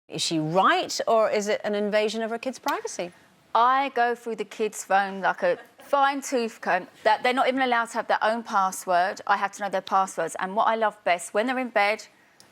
Is she right, or is it an invasion of her kids' privacy? I go through the kids' phone like a fine-tooth comb. That they're not even allowed to have their own password. I have to know their passwords. And what I love best, when they're in bed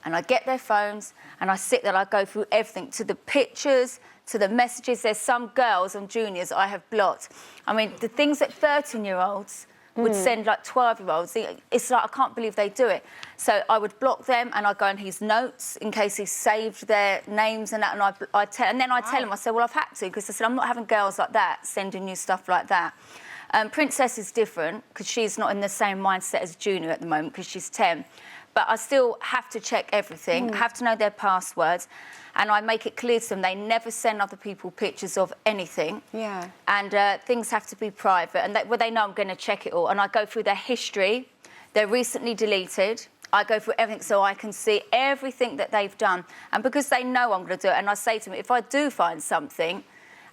and I get their phones and I sit there, I go through everything, to the pictures, to the messages. There's some girls and juniors I have blocked. I mean, the things that 13-year-olds would send like 12-year-olds. It's like, I can't believe they do it. So I would block them and I'd go in his notes in case he saved their names and that, and then I tell him, I said, well, I've had to, because I said, I'm not having girls like that sending you stuff like that. Princess is different, because she's not in the same mindset as Junior at the moment, because she's 10. But I still have to check everything, I have to know their passwords, and I make it clear to them they never send other people pictures of anything. Yeah. And things have to be private, and they know I'm going to check it all. And I go through their history. They're recently deleted. I go through everything so I can see everything that they've done. And because they know I'm going to do it, and I say to them, if I do find something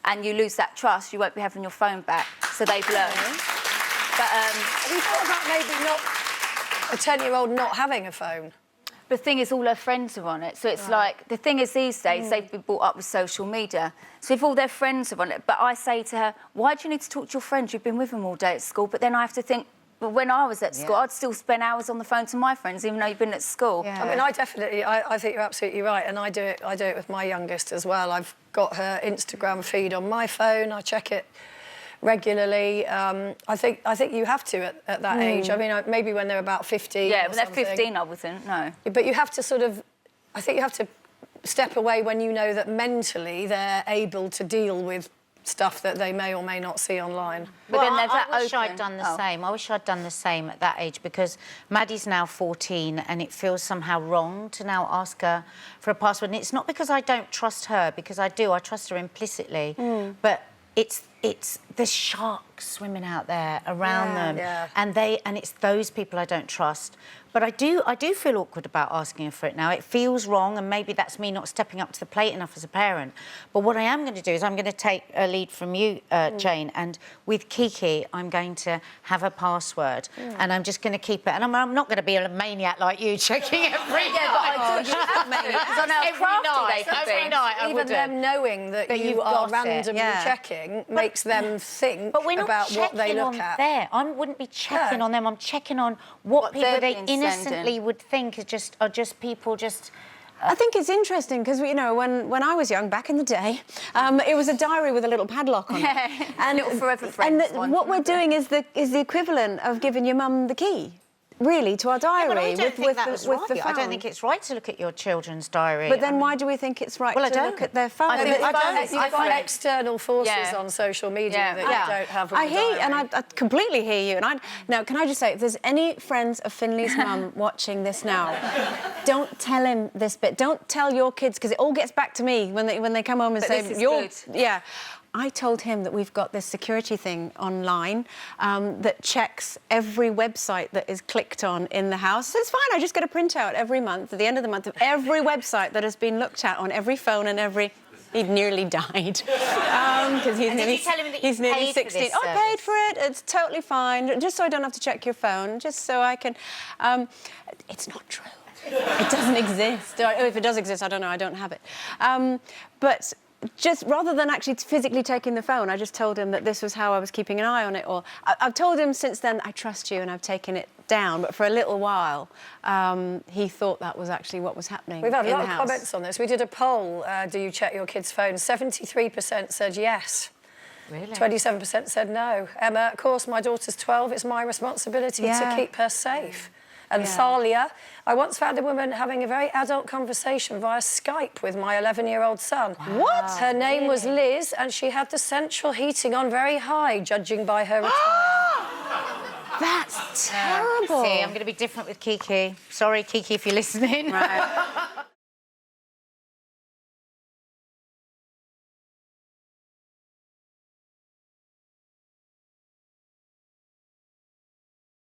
and you lose that trust, you won't be having your phone back. So they've learned. But have you thought about maybe not a 10-year-old not having a phone? the thing is, all her friends are on it. So it's like, the thing is, these days, they've been brought up with social media. So if all their friends are on it, but I say to her, why do you need to talk to your friends? You've been with them all day at school. But then I have to think, well, when I was at school, I'd still spend hours on the phone to my friends, even though you've been at school. I mean, I think you're absolutely right, and I do it with my youngest as well. I've got her Instagram feed on my phone. I check it regularly. I think you have to at that age. I mean, maybe when they're about 15. Yeah, when they're 15, I wasn't, no. But you have to sort of, I think you have to step away when you know that mentally they're able to deal with stuff that they may or may not see online. But well, then they're that I wish open. I'd done the same. I wish I'd done the same at that age, because Maddie's now 14 and it feels somehow wrong to now ask her for a password. And it's not because I don't trust her, because I do. I trust her implicitly. But it's there's sharks swimming out there around them, and it's those people I don't trust. But I do feel awkward about asking her for it now. It feels wrong, and maybe that's me not stepping up to the plate enough as a parent. But what I am going to do is I'm going to take a lead from you, Jane, and with Kiki, I'm going to have a password, and I'm just going to keep it. And I'm not going to be a maniac like you, checking every night. But I do have maniacs. Because I know how crafty they can be. Every night I Even them knowing that you are randomly checking makes them think about what they look at. There, I wouldn't be checking on them. I'm checking on what people they innocently would think are just people just. I think it's interesting because, you know, when I was young, back in the day, it was a diary with a little padlock on it. And little forever friends. And what we're doing is the equivalent of giving your mum the key, really, to our diary. But I don't think that was right. the phone. I don't think it's right to look at your children's diary. But then why do we think it's right to look at their phone? I find external forces on social media that you don't have with the diary. And I completely hear you. And now, can I just say, if there's any friends of Finley's mum watching this now, don't tell him this bit. Don't tell your kids, because it all gets back to me when they come home and say, "Yeah." I told him that we've got this security thing online that checks every website that is clicked on in the house. So it's fine, I just get a printout every month, at the end of the month, of every website that has been looked at on every phone and every... He nearly died. Because he's nearly 16. I paid for it, it's totally fine, just so I don't have to check your phone, just so I can... it's not true. It doesn't exist. If it does exist, I don't know, I don't have it. But... just rather than actually physically taking the phone, I just told him that this was how I was keeping an eye on it. Or I've told him since then, I trust you, and I've taken it down. But for a little while, he thought that was actually what was happening. We've had a lot of comments on this. We did a poll. Do you check your kids' phones? 73% said yes. Really? 27% said no. Emma, of course, my daughter's 12. It's my responsibility to keep her safe. And Thalia, I once found a woman having a very adult conversation via Skype with my 11-year-old son. Wow. What? Her name was Liz, and she had the central heating on very high, judging by her attire. That's terrible. See, I'm going to be different with Kiki. Sorry, Kiki, if you're listening. Right.